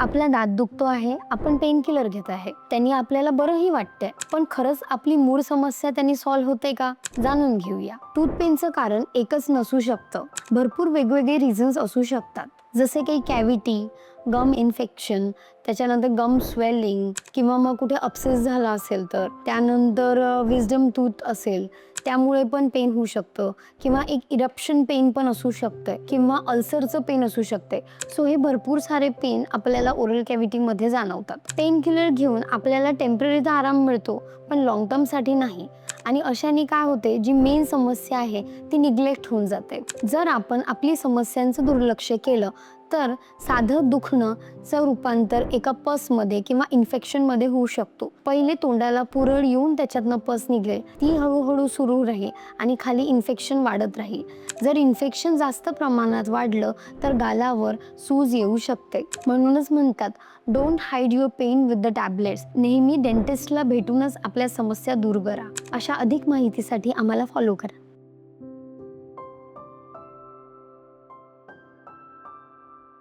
आपला दात दुखतो आहे, आपण पेन किलर घेत आहे, त्यांनी आपल्याला बरंही वाटतंय, पण खरंच आपली मूळ समस्या त्यांनी सॉल्व्ह होते का? जाणून घेऊया. टूथ पेनचं कारण एकच नसू शकतं, भरपूर वेगवेगळे रिझन्स असू शकतात, जसे काही कॅव्हिटी, गम इन्फेक्शन, त्याच्यानंतर गम स्वेलिंग किंवा मग कुठे अपसेस झाला असेल तर, त्यानंतर विजडम टूथ असेल त्यामुळे पण पेन होऊ शकतं, किंवा एक इरप्शन पेन पण असू शकतंय, किंवा अल्सरचं पेन असू शकते. सो हे भरपूर सारे पेन आपल्याला ओरल कॅव्हिटीमध्ये जाणवतात. पेन किलर घेऊन आपल्याला टेम्पररी तर आराम मिळतो, पण लॉंग टर्मसाठी नाही. आणि अशाने काय होते, जी मेन समस्या आहे ती निग्लेक्ट होऊन जाते. जर आपण आपली समस्यांचं दुर्लक्ष केलं तर साधं दुखणंचं रूपांतर एका पसमध्ये किंवा इन्फेक्शनमध्ये होऊ शकतो. पहिले तोंडाला पुरळ येऊन त्याच्यातनं पस निघेल, ती हळूहळू सुरू राहील आणि खाली इन्फेक्शन वाढत राहील. जर इन्फेक्शन जास्त प्रमाणात वाढलं तर गालावर सूज येऊ शकते. म्हणूनच म्हणतात, don't hide your pain with the tablets. नेहमी डेंटिस्टला भेटूनच आपल्या समस्या दूर करा. अशा अधिक माहितीसाठी आम्हाला फॉलो करा.